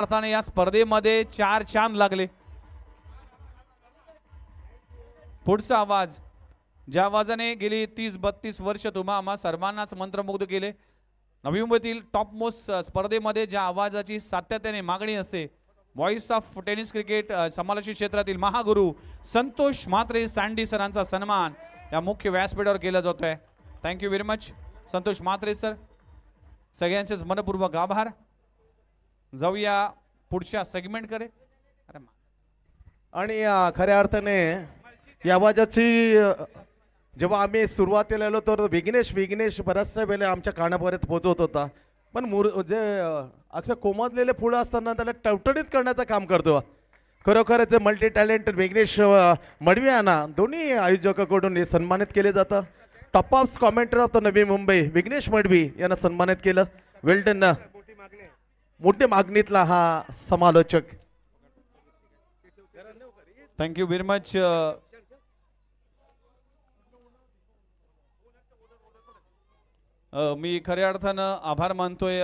अर्थाने या स्पर्धेमध्ये 4 चांद लागले. पुढचा आवाज, ज्या आवाजाने गेली 30-32 वर्ष तुम्हा आम्हा सर्वांनाच मंत्रमुग्ध केले. नवी मुंबईतील टॉप मोस्ट स्पर्धेमध्ये ज्या आवाजाची सातत्याने मागणी असते, व्हॉइस ऑफ टेनिस क्रिकेट समालोचित क्षेत्रातील महागुरु संतोष म्हात्रे सँडी सरांचा सन्मान या मुख्य व्यासपीठावर केला जातोय. Thank you very much Santosh Mhatre sir, सगळ्यांचेच मनपूर्वक आभार. जाऊया पुढच्या सेगमेंट कडे. आणि खऱ्या अर्थाने या आवाजाची जेव्हा आम्ही सुरुवातीला आलो तर विघ्नेश बऱ्याचशा वेळेला आमच्या कानापर्यंत पोहोचवत होता, पण जे अक्षर कोमजलेले फुलं असताना त्याला टवटणीत करण्याचं काम करतो. खरोखर जे मल्टी टॅलेंटेड विघ्नेश मडवी यांना दोन्ही आयोजकाकडून हे सन्मानित केले जातं. Top of commenter of the Navi Mumbai Vighnesh Madavi यांना सन्मानित केलं. वेल्डन मोठे मागणीतला हा समालोचक. Thank you very much. मी खऱ्या अर्थानं आभार मानतोय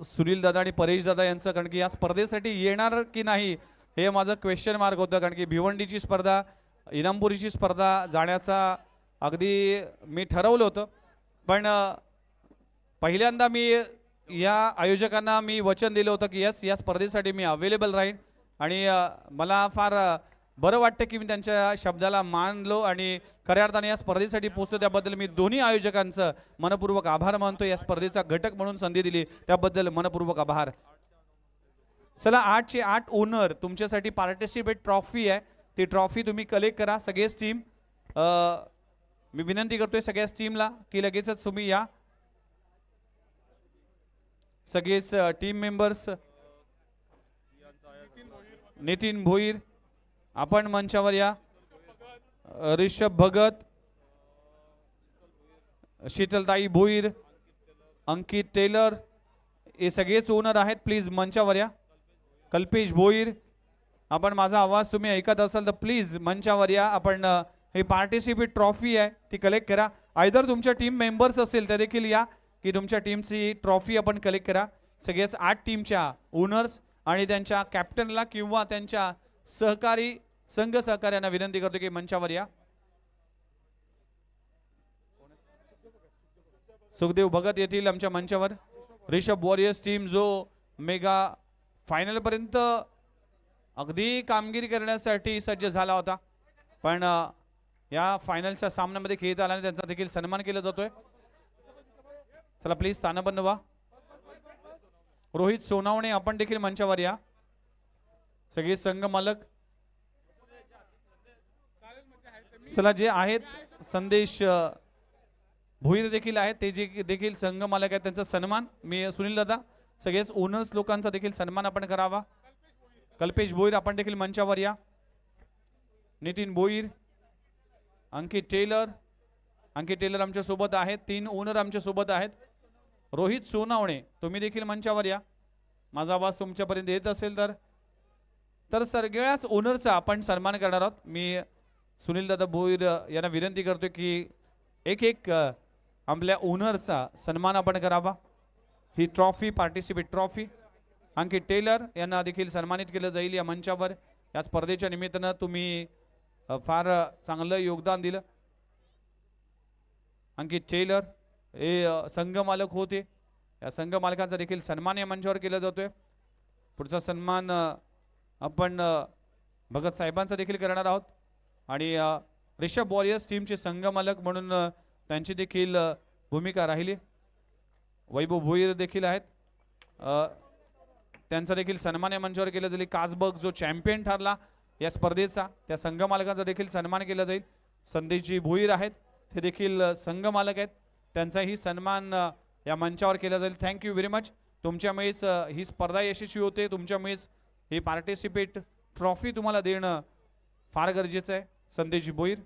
सुनील दादा आणि परेश दादा यांचं, कारण की या स्पर्धेसाठी येणार की नाही हे माझं क्वेश्चन मार्क होतं. कारण की भिवंडीची स्पर्धा, इनामपुरीची स्पर्धा जाण्याचा अगदी मी ठरवलं होतं, पण पहिल्यांदा मी या आयोजकांना मी वचन दिलं होतं की यस, या स्पर्धेसाठी मी अवेलेबल राहीन. आणि मला फार बरं वाटतं की मी त्यांच्या शब्दाला मानलो आणि खऱ्या अर्थाने या स्पर्धेसाठी पोहोचतो. त्याबद्दल मी दोन्ही आयोजकांचं मनपूर्वक आभार मानतो. या स्पर्धेचा घटक म्हणून संधी दिली त्याबद्दल मनपूर्वक आभार. चला, 8चे 8 ओनर तुमच्यासाठी पार्टिसिपेट ट्रॉफी आहे, ती ट्रॉफी तुम्ही कलेक्ट करा सगळेच टीम. मी विनंती करतोय सगळ्याच टीमला की लगेचच तुम्ही या. सगळेच टीम मेंबर्स. नितीन भोईर आपण मंचावर या. ऋषभ भगत, शीतलताई भोईर, अंकित टेलर हे सगळेच ओनर आहेत, प्लीज मंचावर या. कल्पेश भोईर, आपण माझा आवाज तुम्ही ऐकत असाल तर प्लीज मंचावर या. आपण हे पार्टिसिपेट ट्रॉफी आहे ती कलेक्ट करा. आयदर तुमच्या टीम मेंबर्स असेल तर देखील या, की तुमच्या टीमची ट्रॉफी आपण कलेक्ट करा. सगळ्याच 8 टीमच्या ओनर्स आणि त्यांच्या कॅप्टनला किंवा त्यांच्या सहकारी संघ सहकार्यांना विनंती करतो की मंचावर या. सुखदेव भगत येथील आमच्या मंचावर. ऋषभ वॉरियर्स टीम जो मेगा फायनल पर्यंत अगदी कामगिरी करण्यासाठी सज्ज झाला होता, पण या फायनलच्या सामन्यामध्ये खेळत आल्याने त्यांचा देखील सन्मान केला जातोय. चला प्लीज स्थानबद्ध व्हा. रोहित सोनावणे आपण देखील मंचावर या. सगळे संघ मालक चला जे आहेत, संदेश भोईर देखील आहेत, ते जे देखील संघ मालक आहेत त्यांचा सन्मान मी सुनील दादा सगळेच ओनर्स लोकांचा देखील सन्मान आपण करावा. कल्पेश भोईर आपण देखील मंचावर या. नितीन भोईर, अंकित टेलर आमच्या सोबत आहेत. 3 ओनर आमच्या सोबत आहेत. रोहित सोनावणे तुम्ही देखील मंचावर या. माझा आवाज तुमच्यापर्यंत येत असेल तर सगळ्याच ओनरचा आपण सन्मान करणार आहोत. मी सुनील दादा भोईर यांना विनंती करतो की एक आपल्या ओनरचा सन्मान आपण करावा. ही ट्रॉफी पार्टिसिपेट ट्रॉफी अंकित टेलर यांना देखील सन्मानित केलं जाईल या मंचावर. या स्पर्धेच्या निमित्तानं तुम्ही फार चांगलं योगदान दिलं. अंकित टेलर हे संघ मालक होते, या संघ मालकांचा देखील सन्मान या मंचावर केला जातोय. पुढचा सन्मान आपण भगत साहेबांचा देखील करणार आहोत. आणि ऋषभ वॉरियर्स टीमचे संघ मालक म्हणून त्यांची देखील भूमिका राहिली. वैभव भोईर देखील आहेत, त्यांचा देखील सन्मान या मंचावर केला जाईल. कासबग जो चॅम्पियन ठरला या स्पर्धेचा, त्या संघ मालकांचा देखील सन्मान केला जाईल. संदेशजी भोईर आहेत, ते देखील संघ मालक आहेत, त्यांचाही सन्मान या मंचावर केला जाईल. Thank you very much. तुमच्यामुळेच ही स्पर्धा यशस्वी होते, तुमच्यामुळेच ही पार्टिसिपेट ट्रॉफी तुम्हाला देणं फार गरजेचं आहे. संदेशजी भोईर,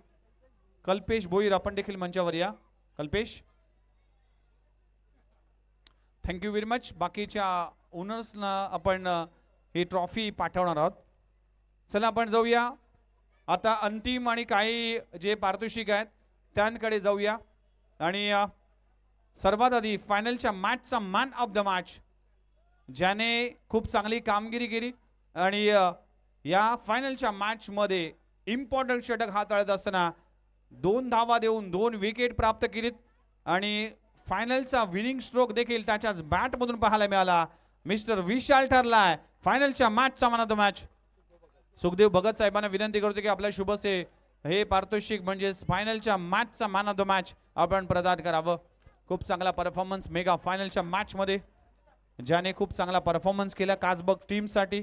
कल्पेश भोईर आपण देखील मंचावर या. Kalpesh, thank you very much. बाकीच्या ओनर्सना आपण ही ट्रॉफी पाठवणार आहोत. चला आपण जाऊया आता अंतिम आणि काही जे पारितोषिक आहेत त्यांकडे जाऊया. आणि सर्वात आधी फायनलच्या मॅचचा मॅन ऑफ द मॅच ज्याने खूप चांगली कामगिरी केली आणि या फायनलच्या मॅच मध्ये इम्पॉर्टंट षटक हाताळत असताना 2 धावा देऊन 2 विकेट प्राप्त केलीत आणि फायनलचा विनिंग स्ट्रोक देखील त्याच्याच बॅट मधून पाहायला मिळाला. मिस्टर विशाल ठरलाय फायनलच्या मॅचचा man of the match. Sukhdev Bhagat साहेबांना विनंती करतो की आपल्या शुभसे हे पारितोषिक म्हणजे फायनलच्या मॅचचा मॅन ऑफ द मॅच आपण प्रदान करावं. खूप चांगला परफॉर्मन्स मेगा फायनलच्या मॅच मध्ये ज्याने खूप चांगला परफॉर्मन्स केला काजबग टीम साठी.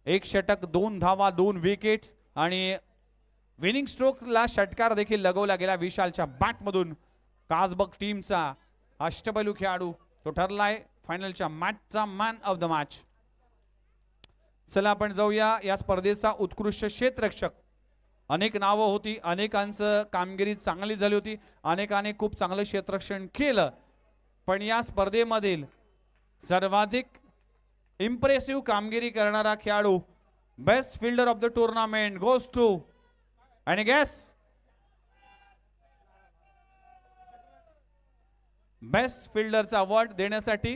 1 षटक 2 धावा 2 विकेट्स आणि विनिंग स्ट्रोकला षटकार देखील लगवला गेला विशालच्या बॅट मधून. काजबग टीमचा अष्टपैलू खेळाडू तो ठरलाय फायनलच्या मॅचचा मॅन ऑफ द मॅच. चला आपण जाऊया या स्पर्धेचा उत्कृष्ट क्षेत्ररक्षक. अनेक नावं होती, अनेकांचं कामगिरी चांगली झाली होती, अनेकाने खूप चांगलं क्षेत्ररक्षण केलं, पण या स्पर्धेमधील सर्वाधिक इम्प्रेसिव्ह कामगिरी करणारा खेळाडू best fielder of the tournament goes to आणि गॅस बेस्ट फिल्डरचा अवॉर्ड देण्यासाठी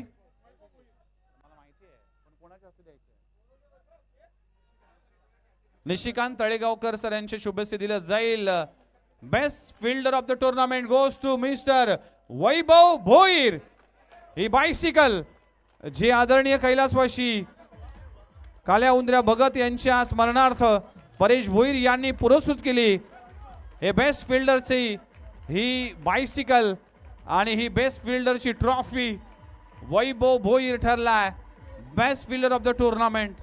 निशिकांत तळेगावकर सर यांच्या शुभेच्छा दिलं जाईल. Best fielder of the tournament goes to mister Vaibhav Bhoir. ही बायसिकल जे आदरणीय कैलासवासी काल्या उंदऱ्या भगत यांच्या स्मरणार्थ परेश भोईर यांनी पुरस्कृत केली. हे बेस्ट फिल्डरची ही बायसिकल आणि ही बेस्ट फिल्डरची ट्रॉफी वैभव भोईर ठरलाय best fielder of the tournament.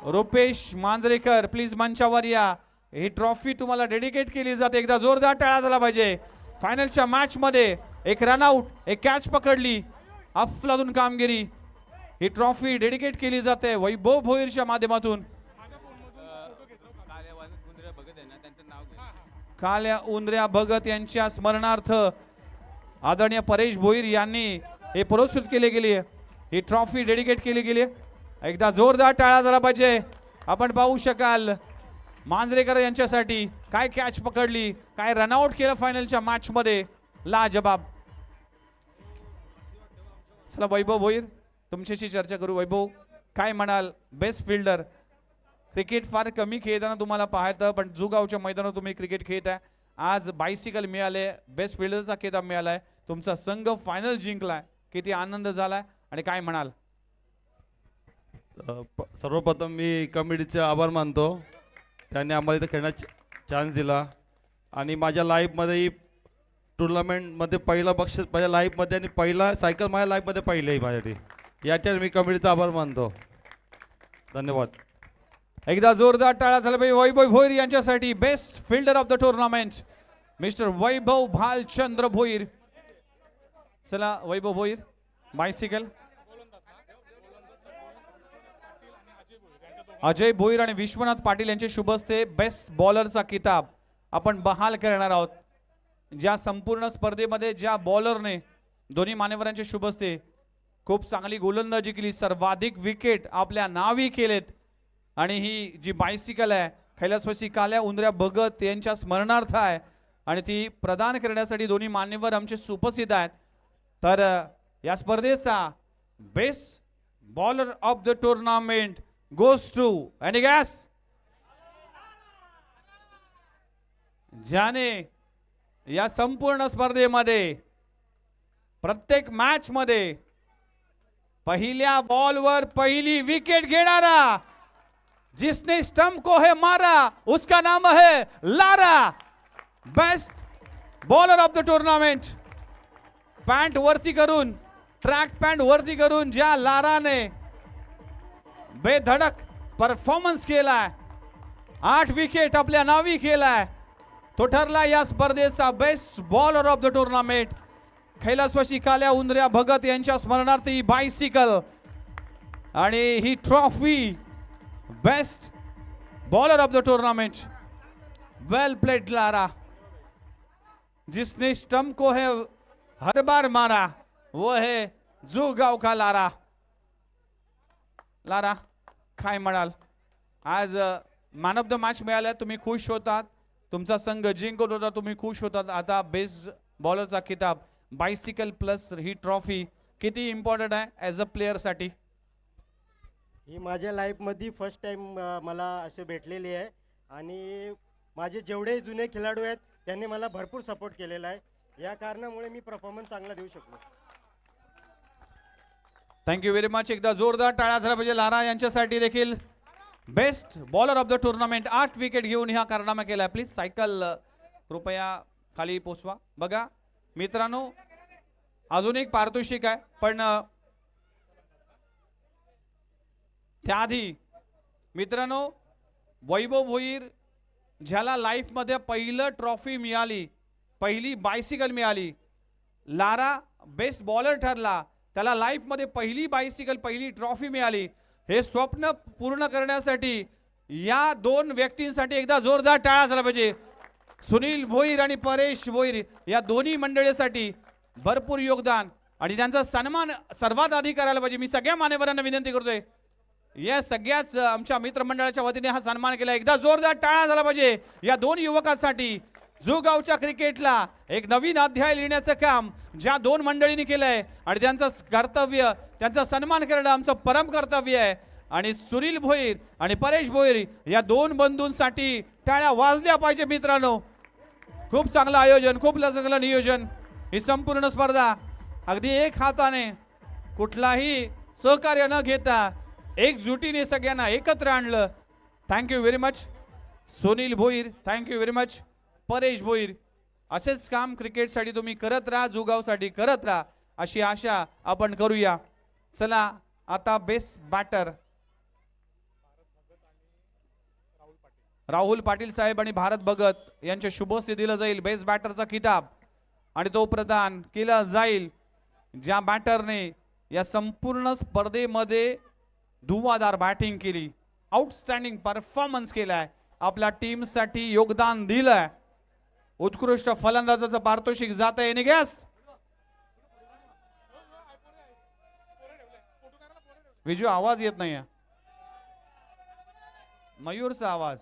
Rupesh Manjrekar please मंचावर या. ही ट्रॉफी तुम्हाला डेडिकेट केली जाते. एकदा जोरदार टाळा झाला पाहिजे. फायनलच्या मॅच मध्ये एक रनआउट, एक कॅच पकडली, अफलातून कामगिरी. ही ट्रॉफी डेडिकेट केली जाते वैभव भोईरच्या माध्यमातून. काल्या उंदऱ्या भगत यांच्या स्मरणार्थ आदरणीय परेश भोईर यांनी हे पुरस्कृत केले गेले. ही ट्रॉफी डेडिकेट केली गेली. एकदा जोरदार टाळा झाला पाहिजे. आपण पाहू शकाल मांजरेकर यांच्यासाठी काय कॅच पकडली, काय रनआउट केलं फायनलच्या मॅच मध्ये, लाजबाब. चला वैभव भोईर तुमच्याशी चर्चा करू. वैभव काय म्हणाल, बेस्ट फिल्डर. क्रिकेट फार कमी खेळताना तुम्हाला पाहतं, पण जुगावच्या मैदानावर तुम्ही क्रिकेट खेळत आहे. आज बायसिकल मिळाले, बेस्ट फिल्डरचा किताब मिळालाय, तुमचा संघ फायनल जिंकलाय, किती आनंद झालाय आणि काय म्हणाल? सर्वप्रथम मी कमिटीचे आभार मानतो, त्यांनी आम्हाला इथं खेळण्याचा चान्स दिला आणि माझ्या लाईफमध्ये टुर्नामेंटमध्ये पहिला बक्षीस माझ्या लाईफमध्ये आणि पहिला सायकल माझ्या लाईफमध्ये पहिली आहे माझ्यासाठी. याच्यावर मी कमिटीचा आभार मानतो. धन्यवाद. एकदा जोरदार टाळा झाला पाहिजे वैभव भोईर यांच्यासाठी. Best fielder of the tournament mister Vaibhav Bhalchandra Bhoir. चला वैभव भोईर बायसिकल. अजय भोईर आणि विश्वनाथ पाटील यांचे शुभ हस्ते बेस्ट बॉलरचा किताब आपण बहाल करणार आहोत. ज्या संपूर्ण स्पर्धेमध्ये ज्या बॉलरने दोन्ही मान्यवरांचे शुभ हस्ते खूप चांगली गोलंदाजी केली, सर्वाधिक विकेट आपल्या नावी केलेत, आणि ही जी बायसिकल आहे कैलासवासी काल्या उंदऱ्या भगत यांच्या स्मरणार्थ आहे आणि ती प्रदान करण्यासाठी दोन्ही मान्यवर आमचे उपस्थित आहेत. तर या स्पर्धेचा best bowler of the tournament goes to any guess? ज्याने या संपूर्ण स्पर्धेमध्ये प्रत्येक मॅच मध्ये पहिल्या बॉलवर पहिली विकेट घेणारा, जिसने स्टंप को है मारा उसका नाम है Lara. Best bowler of the tournament. Pant वरती करून, ट्रॅक पॅन्ट वरती करून ज्या लाराने बेधडक परफॉर्मन्स केलाय, 8 विकेट आपल्या नावी केलाय, तो ठरला या स्पर्धेचा best bowler of the tournament. कैलासवासी काल्या उंदऱ्या भगत यांच्या स्मरणार्थ ही बायसिकल आणि ही trophy best bowler of the tournament. Well played Lara. जिसने स्टंप को है हर बार मारा वो है जुगाव का लारा. लारा काय म्हणाल, आज मॅन ऑफ द मॅच मिळाल्या, तुम्ही खुश होतात, तुमचा संघ जिंकत होता, तुम्ही खुश होतात. आता बेस्ट बॉलरचा किताब, बायसिकल प्लस ही ट्रॉफी किती इम्पॉर्टंट आहे ॲज अ प्लेअरसाठी? ही माझ्या लाईफमध्ये फर्स्ट टाइम मला असे भेटलेली आहे आणि माझे जेवढे जुने खेळाडू आहेत त्यांनी मला भरपूर सपोर्ट केलेला आहे. या कारणामुळे मी परफॉर्मन्स चांगला देऊ शकलो. Thank you very much. एकदा जोरदार टाळ्या झाला पाहिजे लारा यांच्यासाठी देखील. Best bowler of the tournament, 8 wicket घेऊन ह्या कारनामा केला. प्लीज सायकल कृपया खाली पोचवा. बघा मित्रांनो, अजून एक पारितोषिक आहे, पण त्याआधी मित्रांनो, वैभव भोईर ज्याला लाईफमध्ये पहिलं ट्रॉफी मिळाली, पहिली बायसिकल मिळाली, लारा बेस्ट बॉलर ठरला, त्याला लाईफमध्ये पहिली बायसिकल, पहिली ट्रॉफी मिळाली. हे स्वप्न पूर्ण करण्यासाठी या दोन व्यक्तींसाठी एकदा जोरदार टाळ्या झाला पाहिजे. सुनील भोईर आणि परेश भोईर या दोन्ही मंडळीसाठी भरपूर योगदान आणि त्यांचा सन्मान सर्वात आधी करायला पाहिजे. मी सगळ्या मान्यवरांना विनंती करतोय, या सगळ्याच आमच्या मित्रमंडळाच्या वतीने हा सन्मान केला. एकदा जोरदार टाळ्या झाला पाहिजे या दोन युवकांसाठी. जुगावच्या क्रिकेटला एक नवीन अध्याय लिहिण्याचं काम ज्या दोन मंडळींनी केलंय आणि त्यांचं कर्तव्य, त्यांचा सन्मान करणं आमचं परम कर्तव्य आहे. आणि सुनील भोईर आणि परेश भोईर या दोन बंधूंसाठी टाळ्या वाजल्या पाहिजे मित्रांनो. खूप चांगलं आयोजन, खूप चांगलं नियोजन. ही संपूर्ण स्पर्धा अगदी एक हाताने, कुठलाही सहकार्य न घेता एकजुटीने सगळ्यांना एकत्र आणलं. Thank you very much Sunil Bhoir, thank you very much Paresh Bhoir. असेच काम क्रिकेटसाठी तुम्ही करत राहा, जुगावसाठी करत राहा, अशी आशा आपण करूया. चला आता बेस्ट बॅटर राहुल पाटील साहेब आणि भारत भगत यांच्या शुभ हस्ते दिलं जाईल बेस्ट बॅटरचा किताब आणि तो प्रदान केला जाईल ज्या बॅटरने या संपूर्ण स्पर्धेमध्ये धुवाधार बॅटिंग केली, आउटस्टँडिंग परफॉर्मन्स केलाय, आपल्या टीमसाठी योगदान दिलंय. उत्कृष्ट फलंदाजाचं पारितोषिक जात आहे निघास. विजू आवाज येत नाही, मयूरचा आवाज.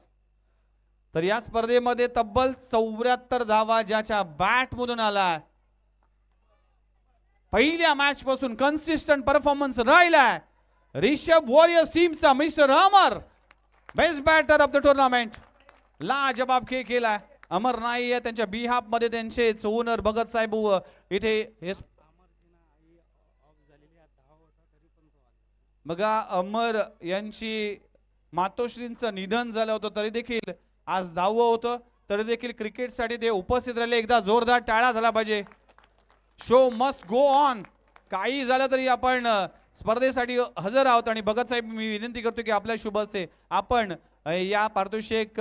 तर या स्पर्धेमध्ये तब्बल 74 धावा ज्याच्या बॅट मधून आला. पहिल्या मॅच पासून कन्सिस्टंट परफॉर्मन्स राहिलाय रिषभ वॉरियर्स टीमचा mister Amar, best batter of the tournament. लाजबाब खेळ केलाय. अमर नाही आहे त्यांच्या बिहाफ मध्ये, त्यांचे ओनर भगत साहेब इथे. बघा अमर यांची मातोश्रींचं निधन झालं होतं तरी देखील आज 10वं होतं, तरी देखील क्रिकेटसाठी ते उपस्थित राहिले. एकदा जोरदार टाळ्या झाला पाहिजे. Show must go on. काही झालं तरी आपण स्पर्धेसाठी हजर आहोत. आणि भगत साहेब मी विनंती करतो की आपल्या शुभ हस्ते आपण या पारितोषिक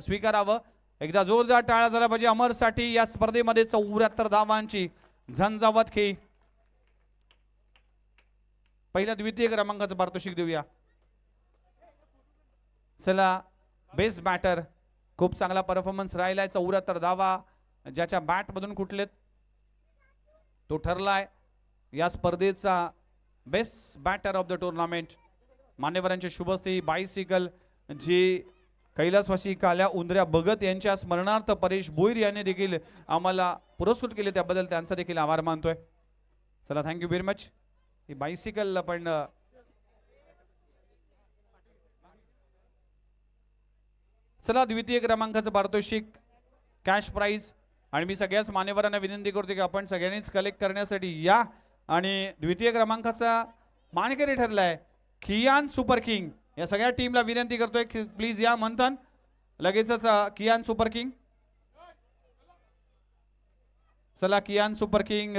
स्वीकारावं. एकदा जोरदार टाळ्या झाला पाहिजे अमरसाठी. या स्पर्धेमध्ये 74 धावांची झंझावत खेळी. पहिल्या द्वितीय क्रमांकाचं पारितोषिक देऊया. चला बेस्ट बॅटर, खूप चांगला परफॉर्मन्स राहिलाय. 74 धावा ज्याच्या बॅट मधून कुठलेत तो ठरलाय या स्पर्धेचा best batter of the tournament. मान्यवरांच्या शुभ हस्ते ही बायसिकल जी कैलासवासी काल्या उंदऱ्या भगत यांच्या स्मरणार्थ परेश भोईर यांनी देखील आम्हाला पुरस्कृत केले, त्याबद्दल त्यांचा देखील आभार मानतोय. चला थँक्यू व्हेरी मच. ही बायसिकल पण चला द्वितीय क्रमांकाचं पारितोषिक कॅश प्राइज. आणि मी सगळ्याच मान्यवरांना विनंती करतो की आपण सगळ्यांनीच कलेक्ट करण्यासाठी या. आणि द्वितीय क्रमांकाचा मानकरी ठरलाय कियान सुपर किंग. या सगळ्या टीमला विनंती करतोय की प्लीज या. मंथन लगेचच कियान सुपर किंग. चला कियान सुपर किंग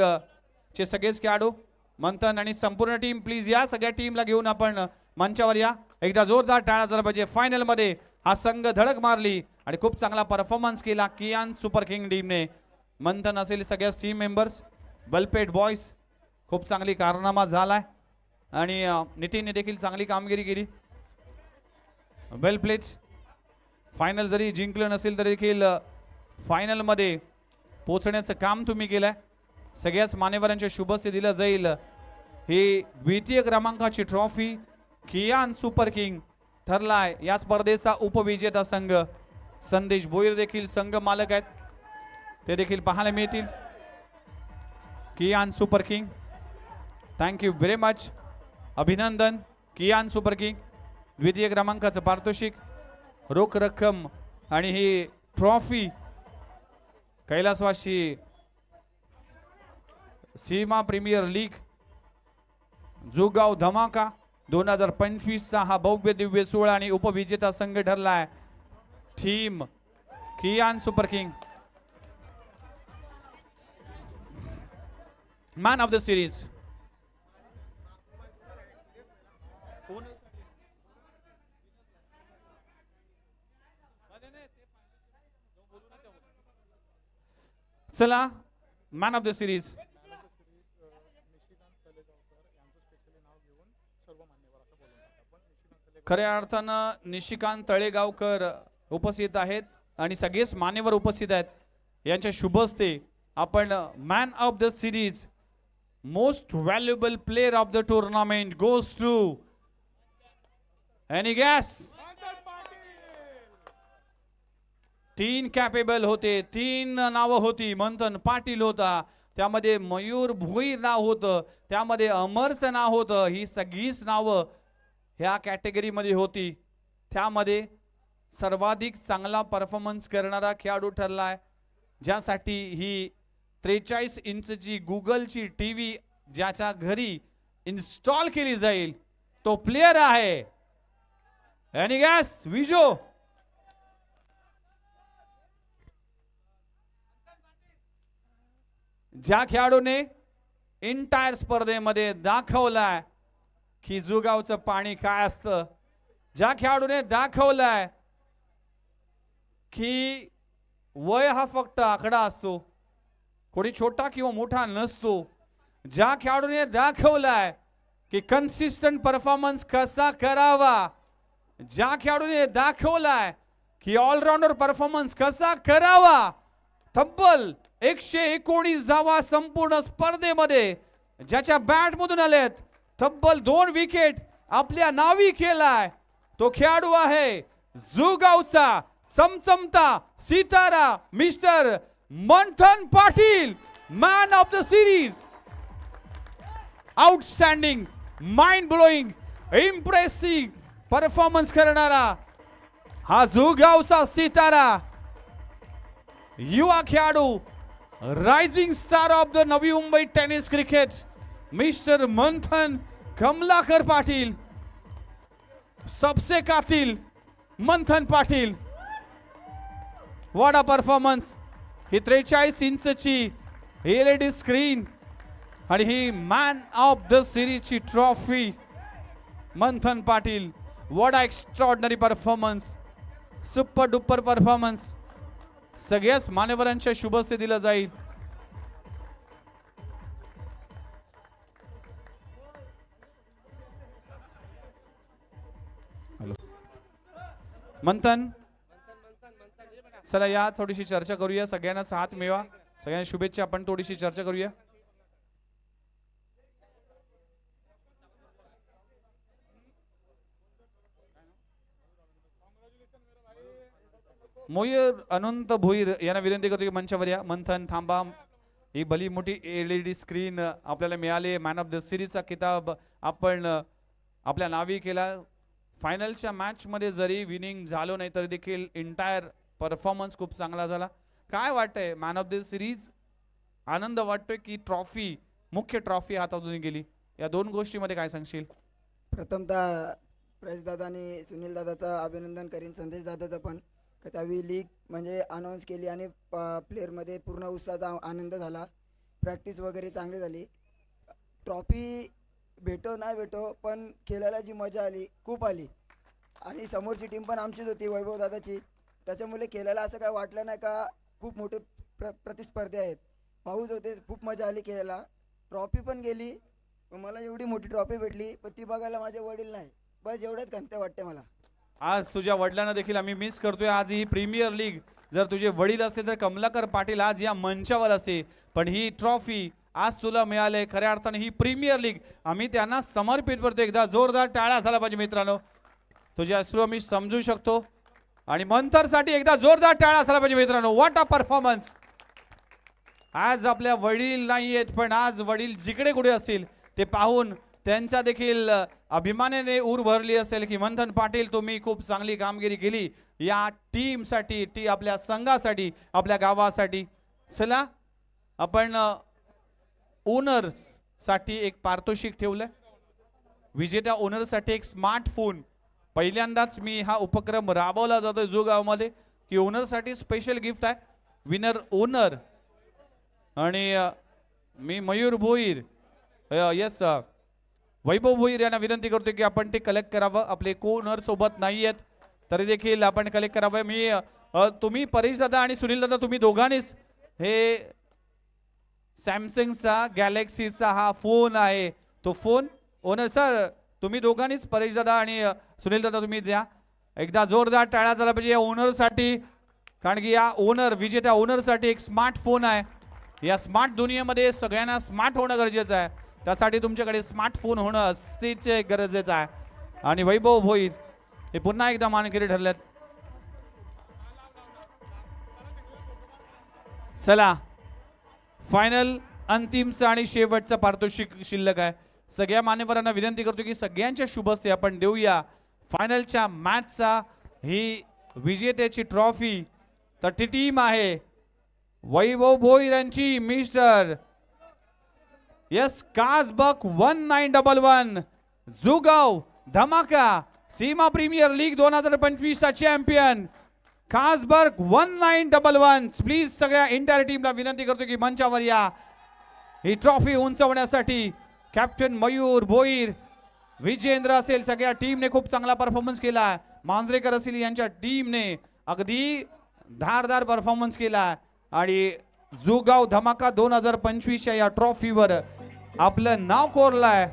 चे सगळेच खेळाडू, मंथन आणि संपूर्ण टीम प्लीज या. सगळ्या टीमला घेऊन आपण मंचावर या. एकदा जोरदार टाळ्या झाला पाहिजे. फायनल मध्ये हा संघ धडक मारली आणि खूप चांगला परफॉर्मन्स केला कियान सुपर किंग टीमने. मंथन असेल सगळ्याच टीम मेंबर्स, वेलपेड बॉयज, खूप चांगली कारनामा झालाय. आणि नितीनने देखील चांगली कामगिरी केली. वेल प्लेड. फायनल जरी जिंकलं नसेल तरी देखील फायनल मध्ये पोहोचण्याचं काम तुम्ही केलंय. सगळ्याच मान्यवरांच्या शुभ हस्ते दिलं जाईल ही द्वितीय क्रमांकाची ट्रॉफी. कियान सुपर किंग ठरलाय या स्पर्धेचा उपविजेता संघ. संदेश भोईर देखील संघ मालक आहेत, ते देखील पाहायला मिळतील. Kiyan super king, thank you very much, अभिनंदन कियान सुपर किंग. द्वितीय क्रमांकाचं पारितोषिक, रोख रक्कम आणि ही ट्रॉफी कैलासवासी सीमा प्रीमियर लीग जुगाव धमाका 2025 हा भव्य दिव्य सोहळा आणि उपविजेता संघ ठरला आहे team Kiyan super king. Man of the series चला, मॅन ऑफ द सिरीज खऱ्या अर्थानं निशिकांत तळेगावकर उपस्थित आहेत आणि सगळेच मान्यवर उपस्थित आहेत. यांच्या शुभ हस्ते आपण man of the series most valuable player of the tournament goes to any guess. 3 capable होते, 3 नावं होती. मंथन पाटील होता, त्यामध्ये मयूर भोईर नाव होतं, त्यामध्ये अमरचं नाव होतं. ही सगळीच नावं ह्या कॅटेगरीमध्ये होती. त्यामध्ये सर्वाधिक चांगला परफॉर्मन्स करणारा खेळाडू ठरला आहे, ज्यासाठी ही 43 इंचची गुगलची टीव्ही ज्याच्या घरी इन्स्टॉल केली जाईल तो प्लेयर आहे एनी गॅस विजो. ज्या खेळाडूने इंटायर स्पर्धेमध्ये दाखवलाय की जुगावचं पाणी काय असतं, ज्या खेळाडूने दाखवलाय की वय हा फक्त आकडा असतो, कोणी छोटा किंवा मोठा नसतो, ज्या खेळाडूने दाखवलाय की कन्सिस्टंट परफॉर्मन्स कसा करावा, ज्या खेळाडूने दाखवलाय की ऑलराऊंडर परफॉर्मन्स कसा करावा, तब्बल 119 धावा संपूर्ण स्पर्धेमध्ये ज्याच्या बॅट मधून आलेत, तब्बल 2 विकेट आपल्या नावी केलाय, तो खेळाडू आहे जुगावचा चमचमता सितारा mister Manthan Patil. Man of the series, outstanding, mind blowing, impressive performance करणारा हा जुगावचा सितारा, युवा खेळाडू, rising star of the Navi Mumbai tennis cricket mister Manthan Kamalakar Patil. सबसे कातिल Manthan Patil. What a performance. ही 43 इंचची LED स्क्रीन आणि ही मॅन ऑफ द सिरीजची trophy Manthan Patil. What a extraordinary performance, super duper performance. सगळ्याच मान्यवरांच्या शुभ हस्ते दिलं जाईल. मंथन, चला या थोडीशी चर्चा करूया. सगळ्यांना साथ मिळवा, सगळ्यांना शुभेच्छा. आपण थोडीशी चर्चा करूया. मोयर अनंत भोईर यांना विनंती करतो की मंचावर या. मंथन थांबा. ही भली मोठी LED स्क्रीन आपल्याला मिळाली. मॅन ऑफ द सिरीजचा किताब आपण आपल्या नावी केला. फायनलच्या मॅच मध्ये जरी विनिंग झालो नाही तरी देखील इंटायर परफॉर्मन्स खूप चांगला झाला. काय वाटतंय मॅन ऑफ द सिरीज? आनंद वाटतोय की ट्रॉफी, मुख्य ट्रॉफी हातातून गेली, या 2 गोष्टीमध्ये काय सांगशील? प्रथमतः प्रेस दादा आणि सुनील दादाचं अभिनंदन करीन, संदेश दादाचं पण. त्यावेळी लीग म्हणजे अनाऊन्स केली आणि प्लेअरमध्ये पूर्ण उत्साहाचा आनंद झाला. प्रॅक्टिस वगैरे चांगली झाली. ट्रॉफी भेटो नाही भेटो पण खेळायला जी मजा आली खूप आली. आणि समोरची टीम पण आमचीच होती, वैभव दादाची. त्याच्यामुळे खेळायला असं काय वाटलं नाही का खूप मोठे प्रतिस्पर्धी आहेत. पाऊस होते, खूप मजा आली खेळायला. ट्रॉफी पण गेली, पण मला एवढी मोठी ट्रॉफी भेटली पण ती बघायला माझे वडील नाही. बस एवढंच खंत वाटते मला. आज तुझ्या वडिलांना देखील आम्ही मिस करतोय. आज ही प्रीमियर लीग, जर तुझे वडील असते तर कमलाकर पाटील आज या मंचावर असते, पण ही ट्रॉफी आज तुला मिळाले. खऱ्या अर्थाने ही प्रीमियर लीग आम्ही त्यांना समर्पित करतो. एकदा जोरदार टाळ्या झाला पाहिजे मित्रांनो. तुझे अश्रू मी समजू शकतो. आणि मंथरसाठी एकदा जोरदार टाळा असला पाहिजे मित्रांनो. What a performance. आज आपल्या वडील नाही आहेत, पण आज वडील जिकडे कुठे असतील ते पाहून त्यांच्या देखील अभिमानाने ऊर भरली असेल की मंथन पाटील तुम्ही खूप चांगली कामगिरी केली या टीमसाठी, आपल्या संघासाठी, आपल्या गावासाठी. चला आपण ओनर्स साठी एक पारितोषिक ठेवलंय. विजेत्या ओनरसाठी एक स्मार्टफोन. पहिल्यांदाच मी हा उपक्रम राबवला जातोय जोगावमध्ये की ओनरसाठी स्पेशल गिफ्ट आहे. विनर ओनर आणि मी मयूर भोईर यस वैभव भोईर यांना विनंती करतो की आपण ते कलेक्ट करावं. आपले ओनर सोबत नाही आहेत तरी देखील आपण कलेक्ट करावं. मी तुम्ही परेश दादा आणि सुनील दादा तुम्ही दोघांनीच हे सॅमसंगचा गॅलेक्सीचा हा फोन आहे तो फोन ओनर सर तुम्ही दोघांनीच परेश दादा आणि सुनील दादा तुम्ही द्या. एकदा जोरदार टाळ्या झाला पाहिजे या ओनरसाठी, कारण की या ओनर विजेत्या ओनरसाठी एक स्मार्टफोन आहे. या स्मार्ट दुनियेमध्ये सगळ्यांना स्मार्ट होणं गरजेचं आहे. त्यासाठी तुमच्याकडे स्मार्टफोन होणं असतेच गरजेचं आहे. आणि वैभव भोईर हे पुन्हा एकदा मानकरी ठरलेत. चला फायनल अंतिमचा आणि शेवटचा पारितोषिक शिल्लक आहे. सगळ्या मान्यवरांना विनंती करतो की सगळ्यांच्या शुभ हस्ते आपण देऊया फायनलच्या मॅचचा ही विजेत्याची ट्रॉफी. तर ती टीम आहे वैभव भोईर यांची मिस्टर यस काजबक 1911 जुगाव धमाका सीमा प्रीमियर लीग 2025 चा चॅम्पियन काजबर्ग 1911. प्लीज सगळ्या इंटायर टीमला विनंती करतो की मंचावर या. ही ट्रॉफी उंचवण्यासाठी कॅप्टन मयूर भोईर, विजेंद्र असेल सगळ्या टीमने खूप चांगला परफॉर्मन्स केला. मांजरेकर असेल यांच्या टीमने अगदी धारदार परफॉर्मन्स केला आणि जुगाव धमाका 2025 या ट्रॉफीवर आपलं नाव कोरलंय.